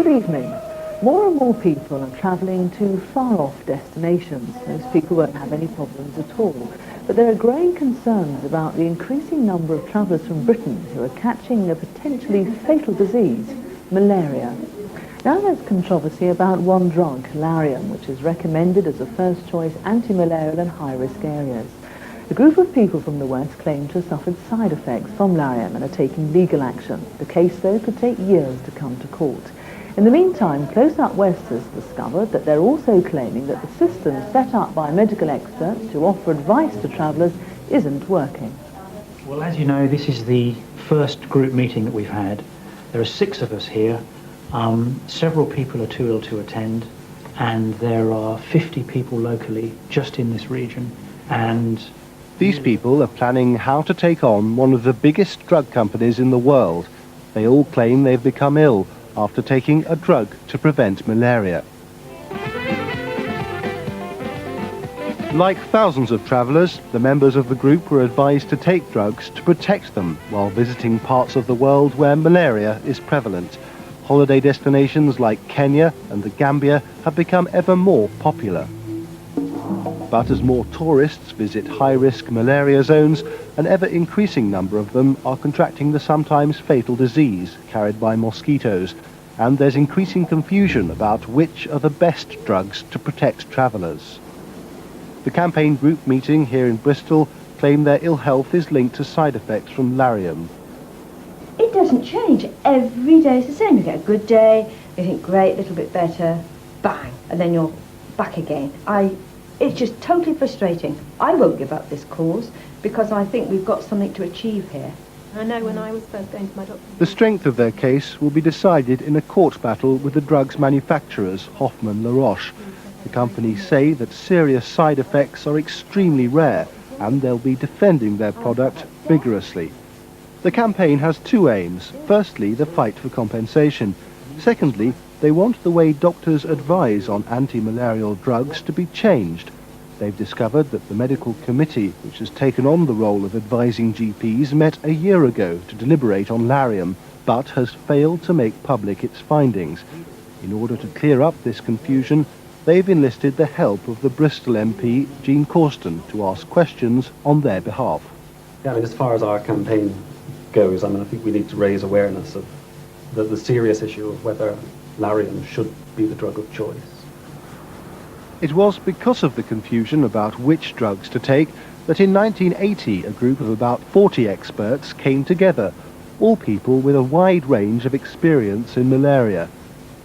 Good evening. More and more people are travelling to far-off destinations. Most people won't have any problems at all. But there are growing concerns about the increasing number of travellers from Britain who are catching a potentially fatal disease, malaria. Now there's controversy about one drug, Lariam, which is recommended as a first-choice anti-malarial in high-risk areas. A group of people from the West claim to have suffered side effects from Lariam and are taking legal action. The case, though, could take years to come to court. In the meantime, Close Up West has discovered that they're also claiming that the system set up by medical experts to offer advice to travellers isn't working. Well, as you know, this is the first group meeting that we've had. There are 6 of us here. Several people are too ill to attend, and there are 50 people locally just in this region. And these people are planning how to take on one of the biggest drug companies in the world. They all claim they've become ill after taking a drug to prevent malaria. Like thousands of travellers, the members of the group were advised to take drugs to protect them while visiting parts of the world where malaria is prevalent. Holiday destinations like Kenya and the Gambia have become ever more popular. But as more tourists visit high-risk malaria zones, an ever-increasing number of them are contracting the sometimes fatal disease carried by mosquitoes, and there's increasing confusion about which are the best drugs to protect travellers. The campaign group meeting here in Bristol claim their ill health is linked to side effects from Lariam. It doesn't change. Every day is the same. You get a good day, you think, great, a little bit better, bang, and then you're back again. It's just totally frustrating. I won't give up this cause because I think we've got something to achieve here. I know when I was first going to my doctor... The strength of their case will be decided in a court battle with the drugs manufacturers, Hoffmann-La Roche. The companies say that serious side effects are extremely rare, and they'll be defending their product vigorously. The campaign has 2 aims. Firstly, the fight for compensation. Secondly, they want the way doctors advise on anti-malarial drugs to be changed. They've discovered that the medical committee, which has taken on the role of advising GPs, met a year ago to deliberate on Lariam, but has failed to make public its findings. In order to clear up this confusion, they've enlisted the help of the Bristol MP, Jean Corston, to ask questions on their behalf. Yeah, I mean, as far as our campaign goes, I think we need to raise awareness of the serious issue of whether Lariam should be the drug of choice. It was because of the confusion about which drugs to take that in 1980 a group of about 40 experts came together, all people with a wide range of experience in malaria.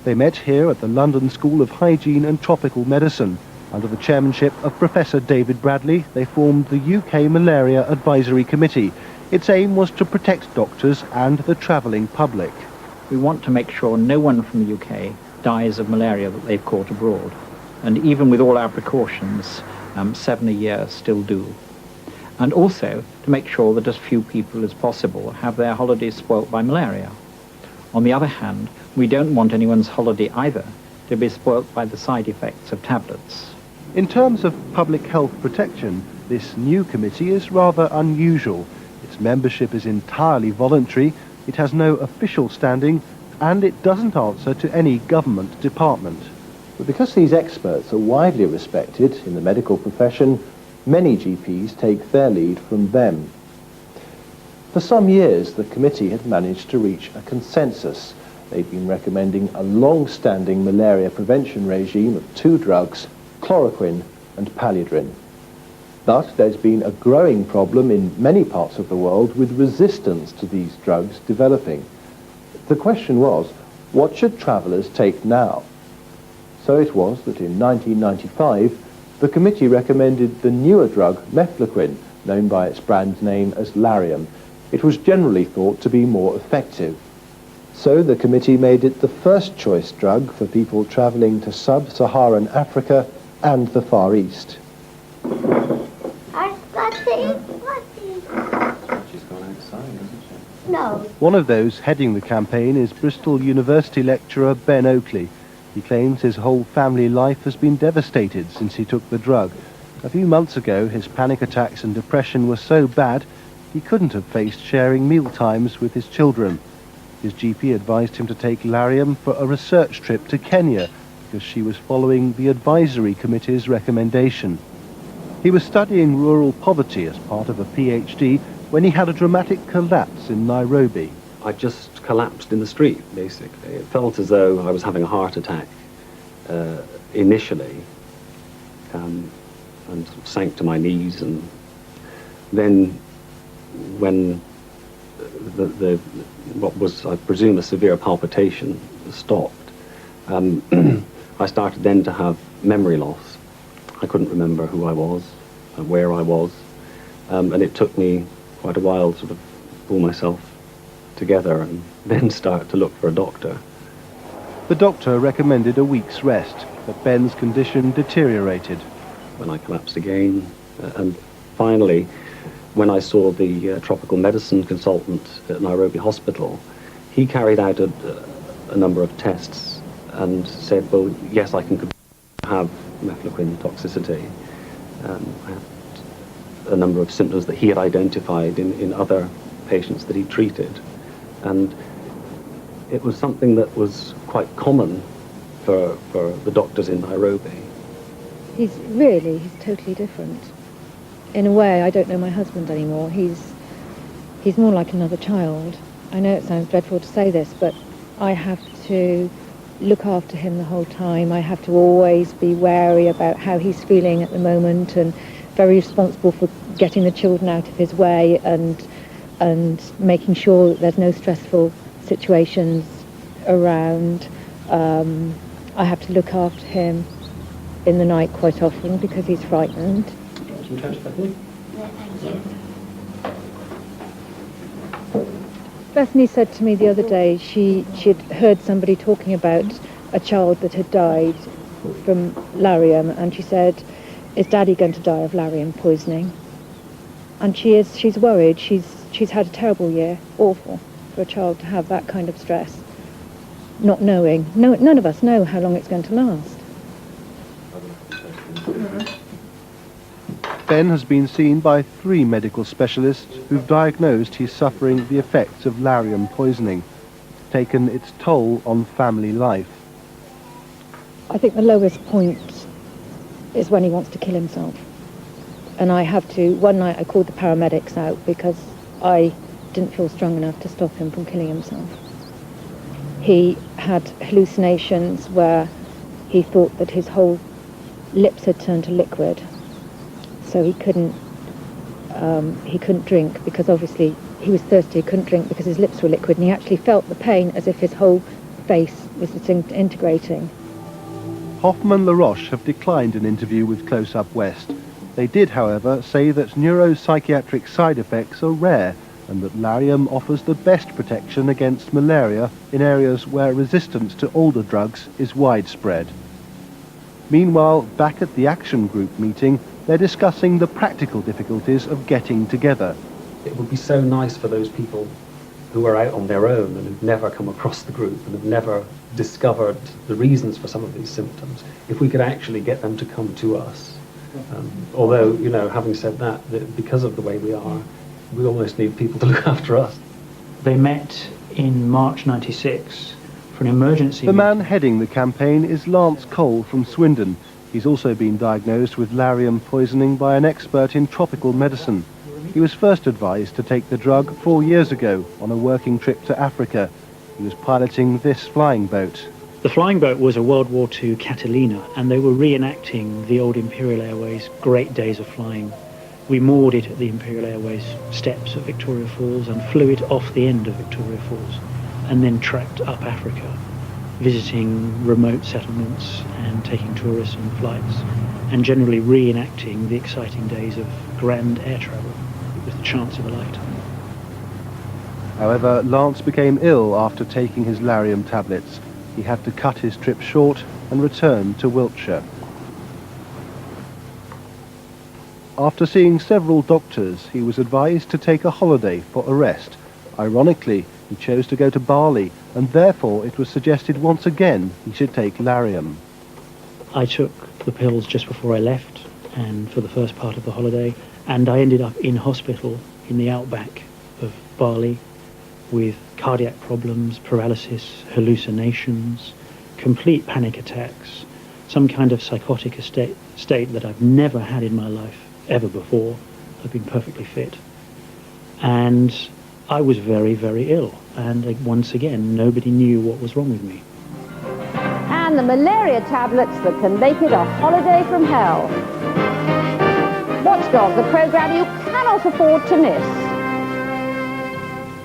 They met here at the London School of Hygiene and Tropical Medicine. Under the chairmanship of Professor David Bradley, they formed the UK Malaria Advisory Committee. Its aim was to protect doctors and the travelling public. we want to make sure no one from the UK dies of malaria that they've caught abroad. And even with all our precautions, 7 a year still do. And also to make sure that as few people as possible have their holidays spoilt by malaria. On the other hand, we don't want anyone's holiday either to be spoilt by the side effects of tablets. In terms of public health protection, this new committee is rather unusual. Its membership is entirely voluntary, it has no official standing, and it doesn't answer to any government department. But because these experts are widely respected in the medical profession, many GPs take their lead from them. For some years, the committee had managed to reach a consensus. They've been recommending a long-standing malaria prevention regime of 2 drugs, chloroquine and paliodrin. But there's been a growing problem in many parts of the world with resistance to these drugs developing. The question was, what should travellers take now? So it was that in 1995, the committee recommended the newer drug mefloquine, known by its brand name as Lariam. It was generally thought to be more effective. So the committee made it the first choice drug for people travelling to sub-Saharan Africa and the Far East. She's gone outside, hasn't she? No. One of those heading the campaign is Bristol University lecturer Ben Oakley. He claims his whole family life has been devastated since he took the drug. A few months ago, his panic attacks and depression were so bad, he couldn't have faced sharing meal times with his children. His GP advised him to take Lariam for a research trip to Kenya because she was following the advisory committee's recommendation. He was studying rural poverty as part of a PhD when he had a dramatic collapse in Nairobi. I just collapsed in the street, basically. It felt as though I was having a heart attack initially, and sort of sank to my knees, and then when what was, I presume, a severe palpitation stopped, I started then to have memory loss. I couldn't remember who I was and where I was, and it took me quite a while to sort of pull myself together and then start to look for a doctor. The doctor recommended a week's rest, but Ben's condition deteriorated. When I collapsed again, and finally, when I saw the tropical medicine consultant at Nairobi Hospital, he carried out a number of tests and said, well, yes, I can have mefloquine toxicity. I had a number of symptoms that he had identified in other patients that he treated. And it was something that was quite common for the doctors in Nairobi. He's totally different. In a way, I don't know my husband anymore. He's more like another child. I know it sounds dreadful to say this, but I have to look after him the whole time. I have to always be wary about how he's feeling at the moment, and very responsible for getting the children out of his way and making sure that there's no stressful situations around. I have to look after him in the night quite often because he's frightened. Bethany said to me the other day she'd heard somebody talking about a child that had died from Lariam, and she said, is Daddy going to die of Lariam poisoning? And she's worried. She's had a terrible year, awful, for a child to have that kind of stress, not knowing. None of us know how long it's going to last. Ben has been seen by 3 medical specialists who've diagnosed he's suffering the effects of Lariam poisoning, taken its toll on family life. I think the lowest point is when he wants to kill himself. And one night I called the paramedics out because I didn't feel strong enough to stop him from killing himself. He had hallucinations where he thought that his whole lips had turned to liquid. So he couldn't drink because obviously he was thirsty. He couldn't drink because his lips were liquid, and he actually felt the pain as if his whole face was disintegrating. Hoffman LaRoche have declined an interview with Close Up West. They did, however, say that neuropsychiatric side effects are rare and that Lariam offers the best protection against malaria in areas where resistance to older drugs is widespread. Meanwhile, back at the Action Group meeting, they're discussing the practical difficulties of getting together. It would be so nice for those people who are out on their own and have never come across the group and have never discovered the reasons for some of these symptoms, if we could actually get them to come to us. Although, having said that, because of the way we are, we almost need people to look after us. They met in March '96 for an emergency The man heading the campaign is Lance Cole from Swindon. He's also been diagnosed with Lariam poisoning by an expert in tropical medicine. He was first advised to take the drug 4 years ago on a working trip to Africa. He was piloting this flying boat. The flying boat was a World War II Catalina, and they were reenacting the old Imperial Airways great days of flying. We moored it at the Imperial Airways steps at Victoria Falls and flew it off the end of Victoria Falls, and then tracked up Africa, visiting remote settlements and taking tourists on flights, and generally reenacting the exciting days of grand air travel. It was the chance of a lifetime. However, Lance became ill after taking his Lariam tablets. He had to cut his trip short and return to Wiltshire. After seeing several doctors, he was advised to take a holiday for a rest. Ironically, he chose to go to Bali, and therefore it was suggested once again he should take Lariam. I took the pills just before I left and for the first part of the holiday, and I ended up in hospital in the outback of Bali with cardiac problems, paralysis, hallucinations, complete panic attacks, some kind of psychotic state that I've never had in my life ever before. I've been perfectly fit. And I was very, very ill. And once again, nobody knew what was wrong with me. And the malaria tablets that can make it a holiday from hell. Watchdog, the programme you cannot afford to miss.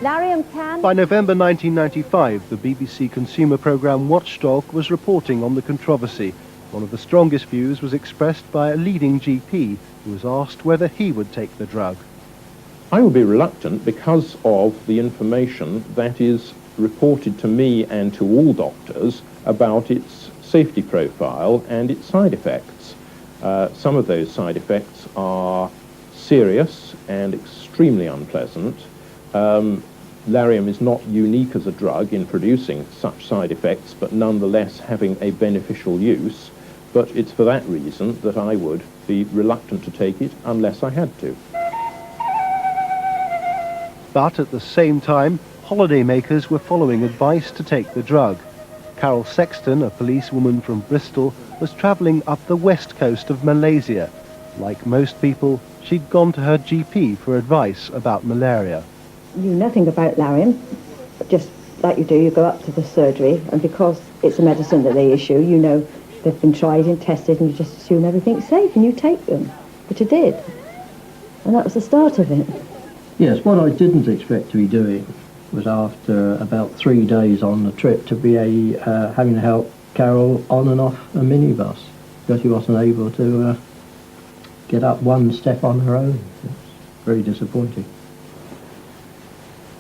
Lariam can... By November 1995, the BBC consumer programme Watchdog was reporting on the controversy. One of the strongest views was expressed by a leading GP who was asked whether he would take the drug. I would be reluctant because of the information that is reported to me and to all doctors about its safety profile and its side effects. Some of those side effects are serious and extremely unpleasant. Lariam is not unique as a drug in producing such side effects, but nonetheless having a beneficial use. But it's for that reason that I would be reluctant to take it unless I had to. But at the same time, holidaymakers were following advice to take the drug. Carol Sexton, a policewoman from Bristol, was travelling up the west coast of Malaysia. Like most people, she'd gone to her GP for advice about malaria. Knew nothing about Lariam, just like you do, you go up to the surgery, and because it's a medicine that they issue, you know they've been tried and tested, and you just assume everything's safe, and you take them, which I did. And that was the start of it. Yes, what I didn't expect to be doing was after about 3 days on the trip to be having to help Carol on and off a minibus because she wasn't able to get up one step on her own. It's very disappointing.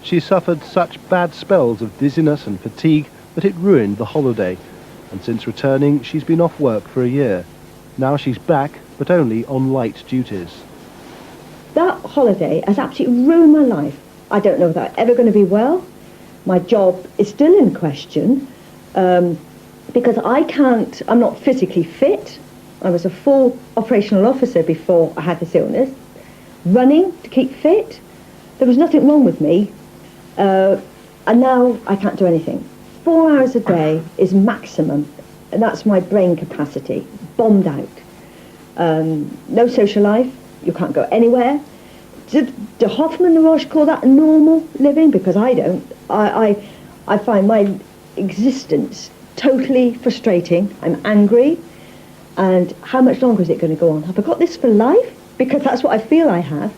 She suffered such bad spells of dizziness and fatigue that it ruined the holiday. And since returning, she's been off work for a year. Now she's back, but only on light duties. That holiday has absolutely ruined my life. I don't know if I'm ever going to be well. My job is still in question because I'm not physically fit. I was a full operational officer before I had this illness. Running to keep fit. There was nothing wrong with me. And now I can't do anything. 4 hours a day is maximum, and that's my brain capacity, bombed out. No social life, you can't go anywhere. Do Hoffman and Roche call that normal living? Because I don't. I find my existence totally frustrating. I'm angry, and how much longer is it going to go on? Have I got this for life? Because that's what I feel I have.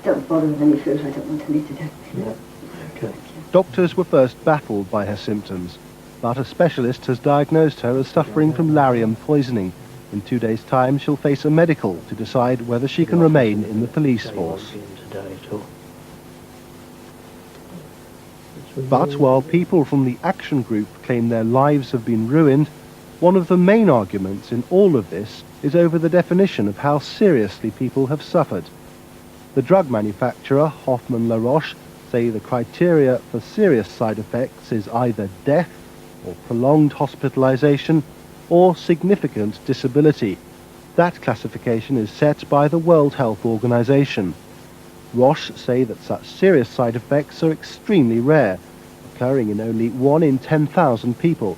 Don't bother with any food I don't want to eat today. Yeah. Okay. Doctors were first baffled by her symptoms, but a specialist has diagnosed her as suffering from Lariam poisoning. In 2 days' time, she'll face a medical to decide whether she can remain in the police force. But while people from the action group claim their lives have been ruined, one of the main arguments in all of this is over the definition of how seriously people have suffered. The drug manufacturer, Hoffman La Roche, say the criteria for serious side effects is either death or prolonged hospitalization or significant disability. That classification is set by the World Health Organization. Roche say that such serious side effects are extremely rare, occurring in only 1 in 10,000 people.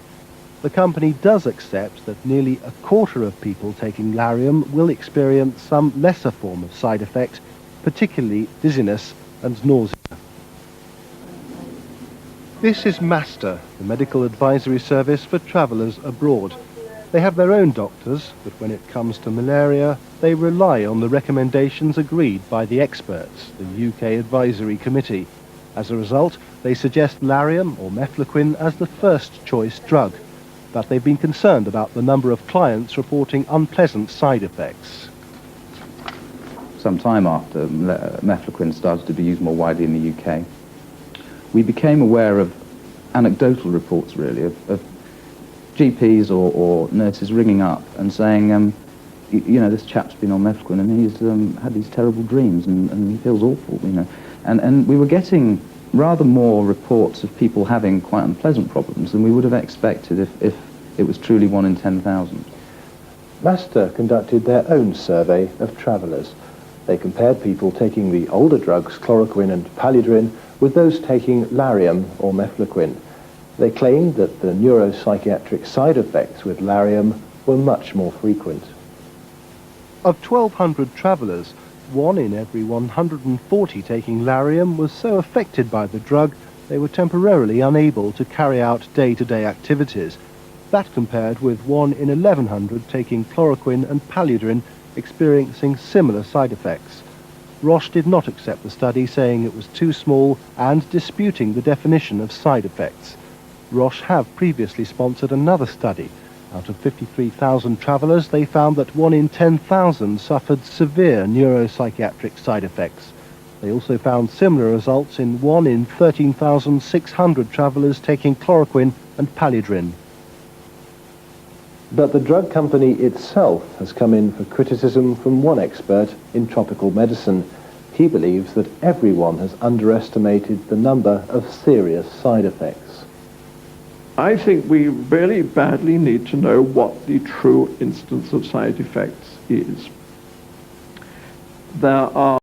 The company does accept that nearly a quarter of people taking Lariam will experience some lesser form of side effect, particularly dizziness and nausea. This is MASTER, the medical advisory service for travellers abroad. They have their own doctors, but when it comes to malaria, they rely on the recommendations agreed by the experts, the UK Advisory Committee. As a result, they suggest Lariam or mefloquine as the first choice drug, but they've been concerned about the number of clients reporting unpleasant side effects. Some time after mefloquine started to be used more widely in the UK, we became aware of anecdotal reports, really, of GPs or nurses ringing up and saying, you know, this chap's been on mefloquine and he's had these terrible dreams and he feels awful, you know. And we were getting rather more reports of people having quite unpleasant problems than we would have expected if it was truly 1 in 10,000. MASTER conducted their own survey of travellers. They compared people taking the older drugs, chloroquine and paludrin, with those taking Lariam or mefloquine. They claimed that the neuropsychiatric side effects with Lariam were much more frequent. Of 1,200 travellers, 1 in every 140 taking Lariam was so affected by the drug they were temporarily unable to carry out day-to-day activities. That compared with 1 in 1,100 taking chloroquine and paludrin experiencing similar side effects. Roche did not accept the study, saying it was too small and disputing the definition of side effects. Roche have previously sponsored another study. Out of 53,000 travellers, they found that 1 in 10,000 suffered severe neuropsychiatric side effects. They also found similar results in 1 in 13,600 travellers taking chloroquine and paludrin. But the drug company itself has come in for criticism from one expert in tropical medicine. He believes that everyone has underestimated the number of serious side effects. I think we really badly need to know what the true instance of side effects is. There are